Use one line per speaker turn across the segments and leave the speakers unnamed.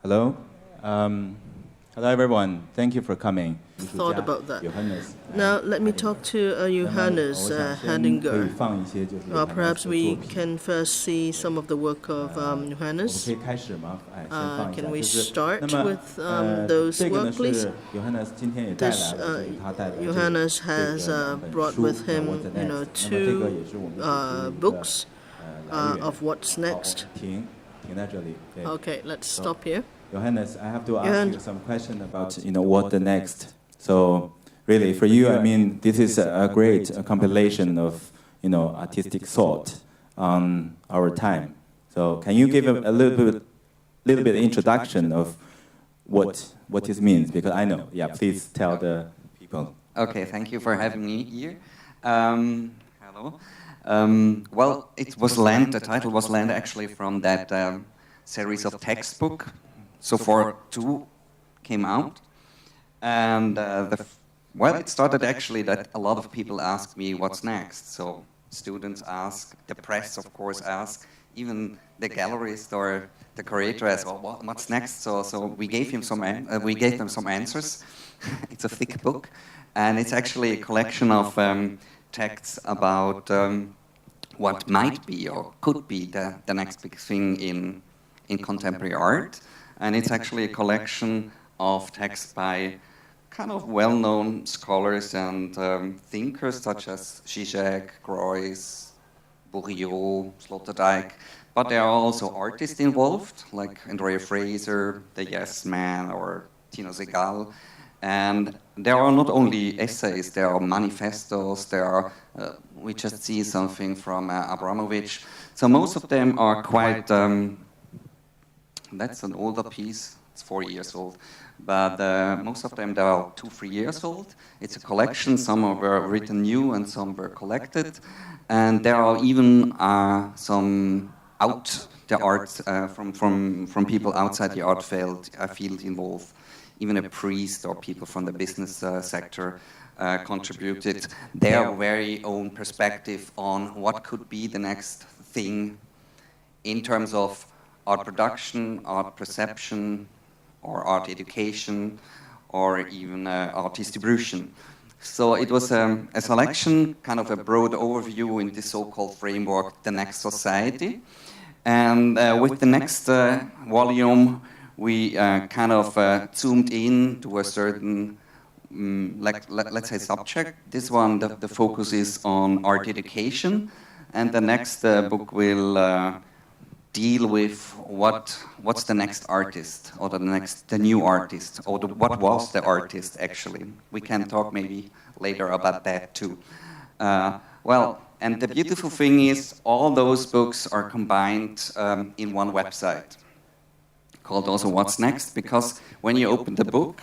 Hello. Hello, everyone. Thank you for coming.
Thought about that.
Johannes.
Now, let me talk to Johannes Hedinger. Perhaps we can first see some of the work of Johannes. Can we start with those work, please? This Johannes has brought with him, two books of What's Next. Okay, let's stop here.
Johannes, I have to ask you some question about, what the next. So, really, for you, I mean, this is a great compilation of, artistic thought on our time. So, can you give a little bit introduction of what this means? Because I know. Yeah, please tell the people.
Okay, thank you for having me here. Hello. Well, it was land. The title was land, actually, from that series of textbook. So far, 2 came out, and it started actually that a lot of people asked me what's next. So students ask, the press of course ask, even the gallerist or the curator asked, well, what's next? So we gave them some answers. It's a thick book, and it's actually a collection of texts about what might be or could be the next big thing in contemporary art. And it's actually a collection of texts by kind of well-known scholars and thinkers such as Zizek, Greuze, Bourriot, Sloterdijk. But there are also artists involved, like Andrea Fraser, the Yes Man, or Tino Segal. And there are not only essays, there are manifestos, there are, we just see something from Abramovich. So most of them are quite... that's an older piece, it's 4 years old, but most of them, they are 2-3 years old. It's a collection, some were written new and some were collected, and there are even some from people outside the art field involved. Even a priest or people from the business sector contributed their very own perspective on what could be the next thing in terms of art production, art perception, or art education, or even art distribution. So it was a selection, kind of a broad overview in this so-called framework, The Next Society. And with the next volume, we kind of zoomed in to a certain, let's say, subject. This one, the focus is on art education, and the next book will deal with what's the next artist, or the new artist, or what was the artist actually. We can talk maybe later about that too. And the beautiful thing is all those books are combined in one website called also What's Next, because when you open the book,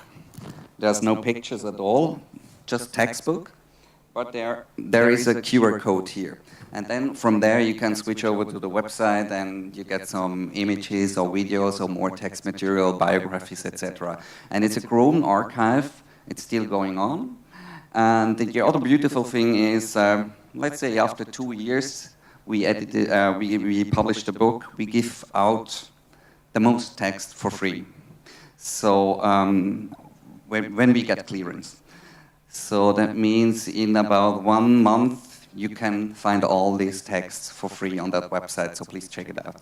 there's no pictures at all, just textbook, but there is a QR code here. And then from there you can switch over to the website and you get some images or videos or more text material, biographies, etc. And it's a growing archive, it's still going on. And the other beautiful thing is, let's say after 2 years, we published the book, we give out the most text for free. So when we get clearance. So that means in about 1 month, you can find all these texts for free on that website, so please check it out.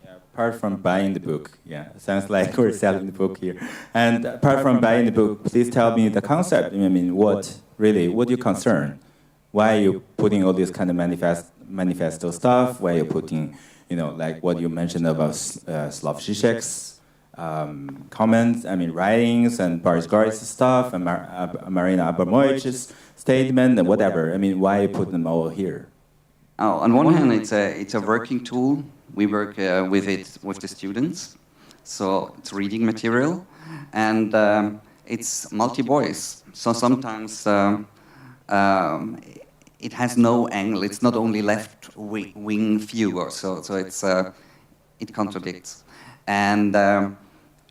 Yeah, apart from buying the book, sounds like we're selling the book here. And apart from buying the book, please tell me the concept. I mean, what do you concern? Why are you putting all this kind of manifesto stuff? Why are you putting, like what you mentioned about Slav Zizek's comments, writings, and Boris Groys's stuff, and Marina Abramovich's statement, and whatever. I mean, why put them all here?
Oh, on one hand, it's a working tool. We work with it with the students, so it's reading material, and it's multi-voice. So sometimes it has no angle. It's not only left-wing view, so it contradicts. And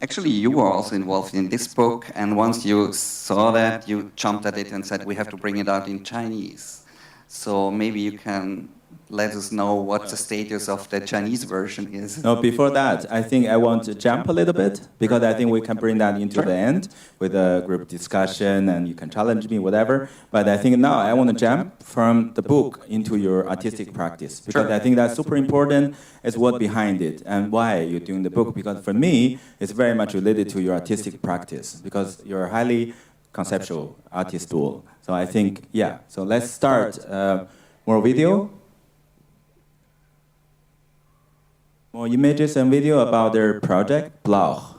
actually, you were also involved in this book, and once you saw that, you jumped at it and said, we have to bring it out in Chinese. So maybe you can let us know what the status of the Chinese version is.
No, before that, I think I want to jump a little bit, because I think we can bring that into the end with a group discussion, and you can challenge me, whatever. But I think now I want to jump from the book into your artistic practice, because I think that's super important, is what behind it and why you're doing the book. Because for me, it's very much related to your artistic practice, because you're a highly conceptual artist tool. So I think, yeah. So let's start. More video. More images and video about their project, Bloch.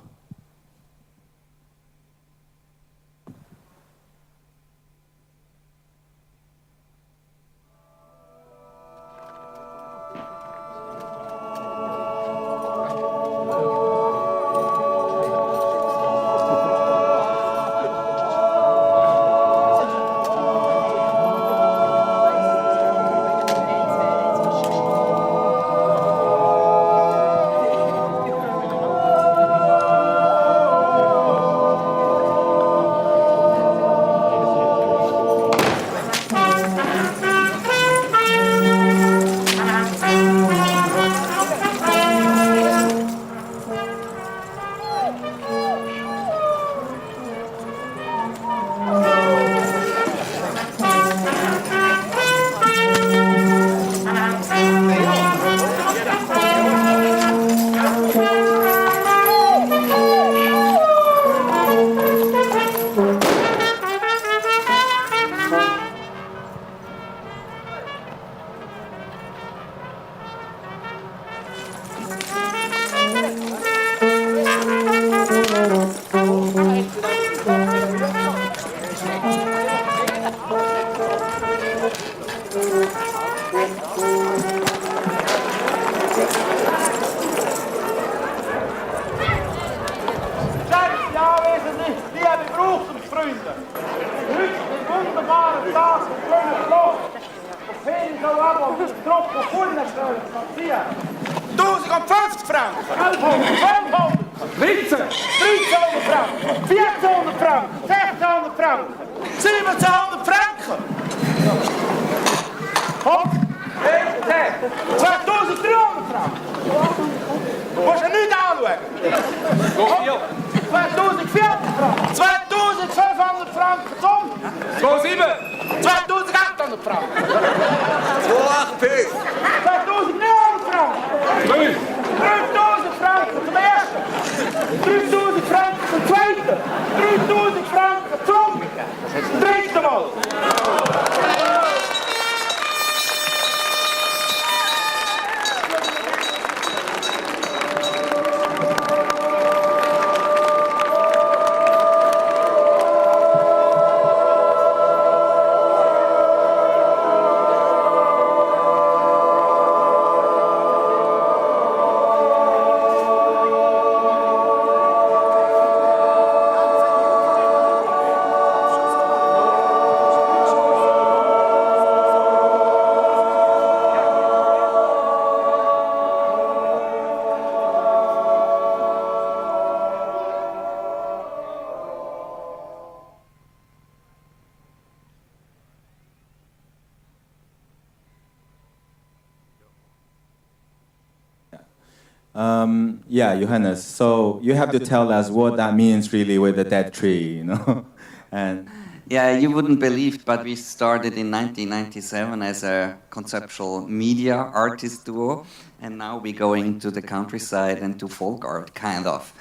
Yeah, Johannes. So you have to tell us what that means really with the dead tree, you know. And
yeah, you wouldn't believe, but we started in 1997 as a conceptual media artist duo, and now we're going to the countryside and to folk art, kind of.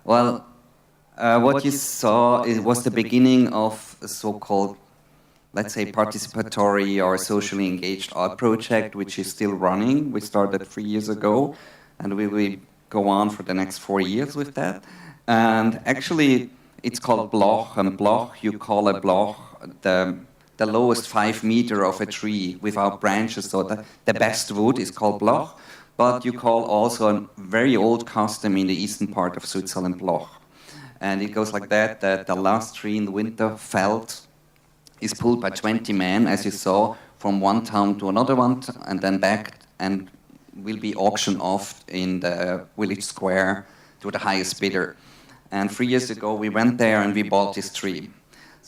What you saw, it was the beginning of a so-called, let's say, participatory or socially engaged art project, which is still running. We started 3 years ago, and we will go on for the next 4 years with that. And actually, it's called Bloch, and Bloch, you call a Bloch the lowest 5 meter of a tree without branches, so the best wood is called Bloch, but you call also a very old custom in the eastern part of Switzerland Bloch. And it goes like that the last tree in the winter felled is pulled by 20 men, as you saw, from one town to another one, and then back, and will be auctioned off in the village square to the highest bidder. And 3 years ago, we went there and we bought this tree.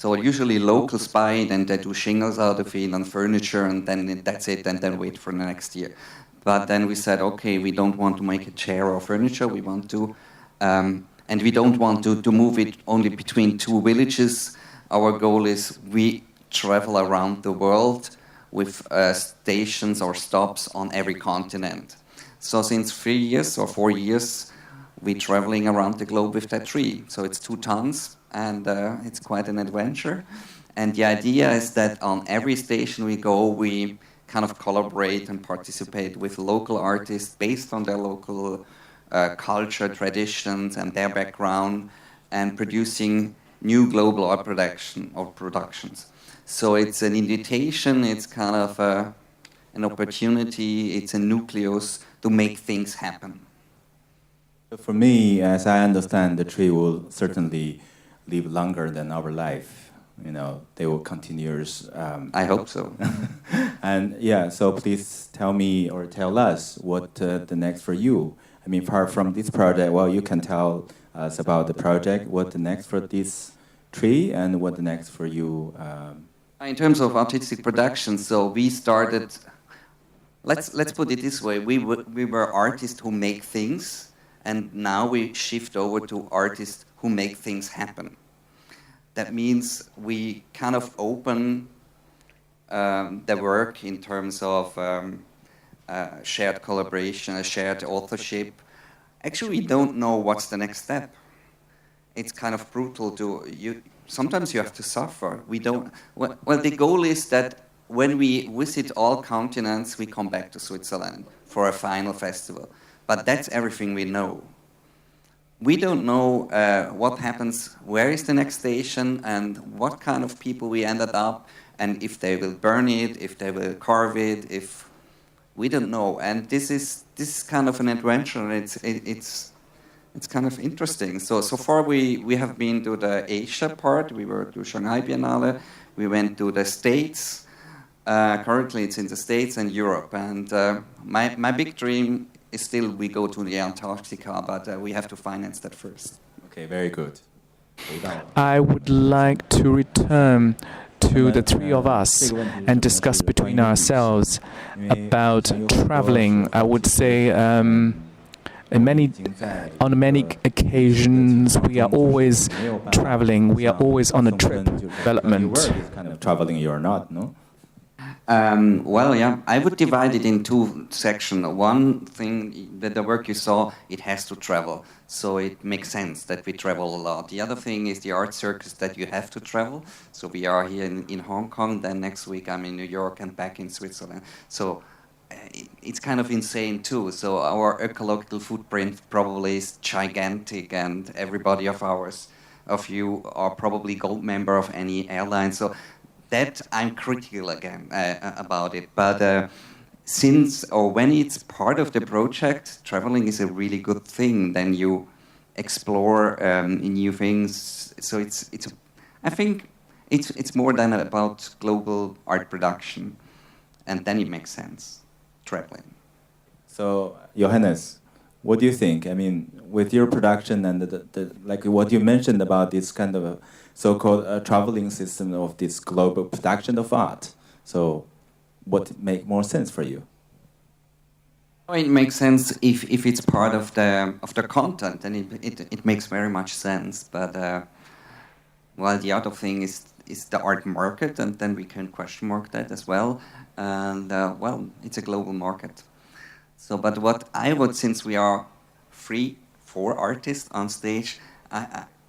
So usually locals buy it and they do shingles out of it and furniture, and then that's it, and then wait for the next year. But then we said, okay, we don't want to make a chair or furniture. We want to, and we don't want to move it only between two villages. Our goal is we travel around the world with stations or stops on every continent. So since 3 years or 4 years, we're traveling around the globe with that tree. So it's 2 tons, and it's quite an adventure. And the idea is that on every station we go, we kind of collaborate and participate with local artists based on their local culture, traditions, and their background, and producing new global art productions. So it's an invitation, it's kind of an opportunity, it's a nucleus to make things happen.
For me, as I understand, the tree will certainly live longer than our life. You know, they will continue.
I hope so.
And yeah, so please tell me or tell us what the next for you. I mean, apart from this project, well, you can tell us about the project, what the next for this tree, and what the next for you.
In terms of artistic production, so we started. Let's put it this way: we were artists who make things, and now we shift over to artists who make things happen. That means we kind of open the work in terms of shared collaboration, shared authorship. Actually, we don't know what's the next step. It's kind of brutal sometimes you have to suffer. We don't. Well, the goal is that when we visit all continents, we come back to Switzerland for a final festival. But that's everything we know. We don't know what happens, where is the next station, and what kind of people we ended up, and if they will burn it, if they will carve it, if we don't know. And this is kind of an adventure. It's kind of interesting. So far we have been to the Asia part. We were to Shanghai Biennale. We went to the States. Currently it's in the States and Europe. And my big dream is still we go to the Antarctica, but we have to finance that first.
Okay, very good.
I would like to return to the three of us and discuss between ourselves about traveling. I would say on many occasions we are always traveling, we are always on a trip development.
Kind of traveling you're not, no?
Well, yeah, I would divide it in 2 sections. One thing, that the work you saw, it has to travel. So it makes sense that we travel a lot. The other thing is the art circus, that you have to travel. So we are here in Hong Kong, then next week I'm in New York and back in Switzerland. So it's kind of insane too. So our ecological footprint probably is gigantic, and everybody of you are probably gold member of any airline. So that I'm critical again about it, but when it's part of the project, traveling is a really good thing. Then you explore new things. So I think it's more than about global art production, and then it makes sense, traveling.
So Johannes, what do you think? I mean, with your production and the like what you mentioned about this kind of so-called traveling system of this global production of art. So what make more sense for you?
It makes sense if it's part of the content, and it makes very much sense. But the other thing is the art market, and then we can question mark that as well. And it's a global market. So, but what I would, since we are 4 artists on stage,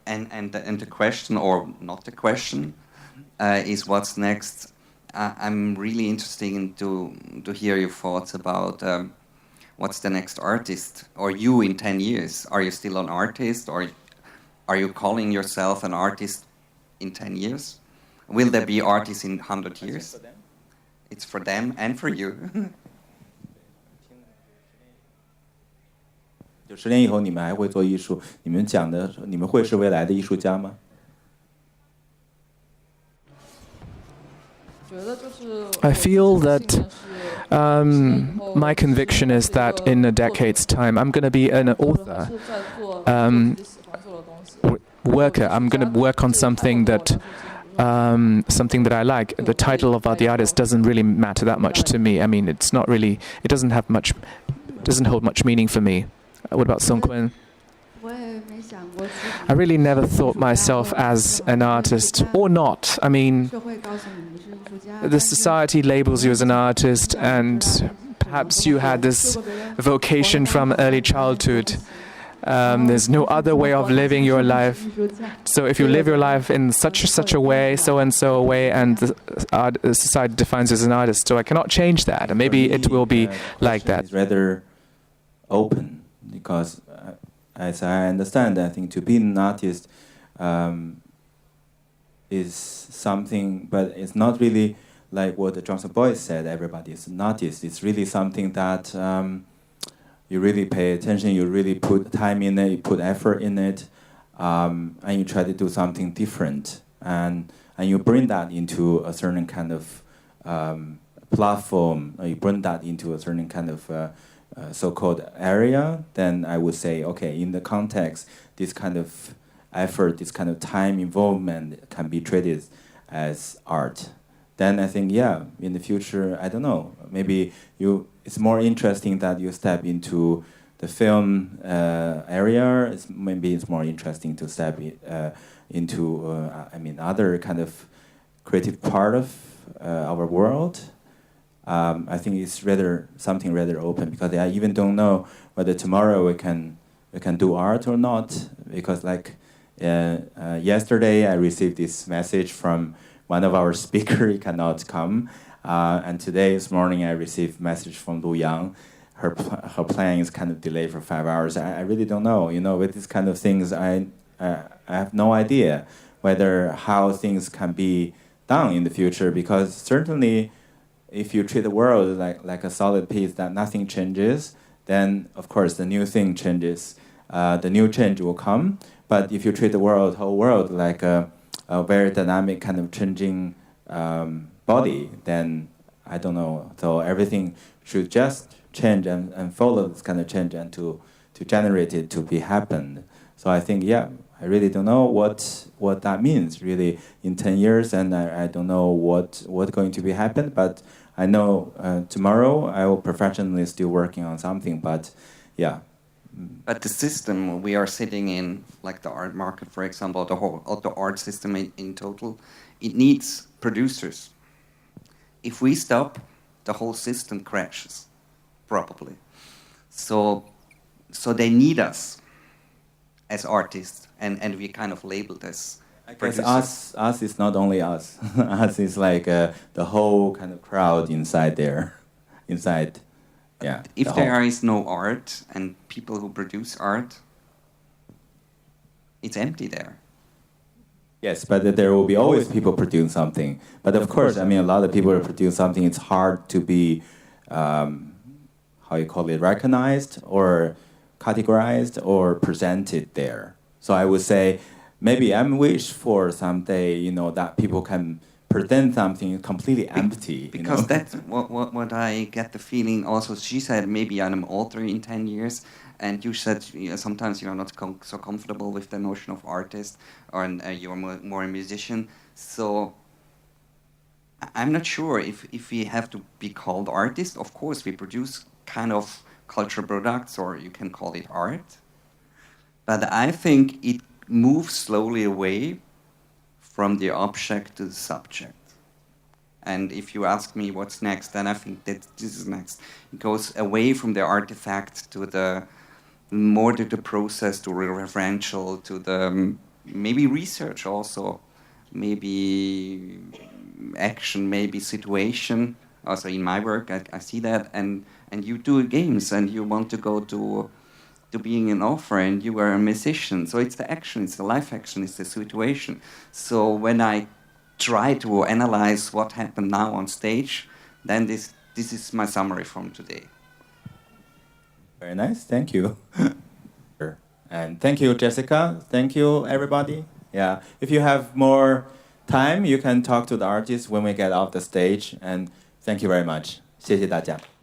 and the question, or not the question, is what's next. I'm really interested to hear your thoughts about what's the next artist, or you in 10 years. Are you still an artist, or are you calling yourself an artist in 10 years? Will there be artists in 100 years? It's for them and for you.
10年以后你们还会做艺术？你们讲的，你们会是未来的艺术家吗？
I feel that my conviction is that in a decade's time, I'm going to be an author, worker. I'm going to work on something that something that I like. The title of the artist doesn't really matter that much to me. I mean, it's not really. It doesn't hold much meaning for me. What about Song Kun? I really never thought myself as an artist, or not. I mean, the society labels you as an artist, and perhaps you had this vocation from early childhood. There's no other way of living your life. So if you live your life in such a way, so and so a way, and the society defines you as an artist, so I cannot change that. And maybe it will be like that.
It's rather open, because as I understand, I think to be an artist is something, but it's not really like what the Johnson Boys said, everybody is an artist. It's really something that you really pay attention, you really put time in it, you put effort in it, and you try to do something different. And you bring that into a certain kind of platform, or you bring that into a certain kind of so-called area, then I would say, okay, in the context, this kind of effort, this kind of time involvement can be treated as art. Then I think, yeah, in the future, I don't know, maybe it's more interesting that you step into the film area. Maybe it's more interesting to step into, other kind of creative part of our world. I think it's something rather open, because I even don't know whether tomorrow we can do art or not. Because yesterday I received this message from one of our speakers. He cannot come, and this morning I received message from Lu Yang. Her plane is kind of delayed for 5 hours. I really don't know. With these kind of things, I have no idea how things can be done in the future. Because certainly, if you treat the world like a solid piece that nothing changes, then of course the new thing changes. The new change will come. But if you treat the whole world like a very dynamic kind of changing body, then I don't know. So everything should just change and follow this kind of change, and to generate it to be happened. So I think, yeah, I really don't know what that means really in 10 years, and I don't know what's going to be happen. But I know tomorrow I will professionally still working on something. But yeah.
But the system we are sitting in, like the art market, for example, the art system in total, it needs producers. If we stop, the whole system crashes, probably. So they need us as artists, and we kind of labeled as producers.
I guess us is not only us. Us is like the whole kind of crowd inside there, inside. Yeah.
If there is no art and people who produce art, it's empty there.
Yes, but there will be always people producing something. But of course, a lot of people produce something. It's hard to be, recognized or categorized or presented there. So I would say, maybe I wish for someday, that people can present something completely empty.
Because that's what I get the feeling also. She said, maybe I'm an author in 10 years. And you said sometimes you're not so comfortable with the notion of artist, or you're more a musician. So I'm not sure if we have to be called artists. Of course, we produce kind of cultural products, or you can call it art. But I think it moves slowly away from the object to the subject. And if you ask me what's next, then I think that this is next. It goes away from the artifact to the more to the process, to referential, to the maybe research also, maybe action, maybe situation. Also in my work, I see that. And you do games, and you want to go to being an author, and you are a musician. So it's the action, it's the life action, it's the situation. So when I try to analyze what happened now on stage, then this is my summary from today.
Very nice, thank you. And thank you, Jessica. Thank you, everybody. Yeah, if you have more time, you can talk to the artists when we get off the stage. And thank you very much. 谢谢大家。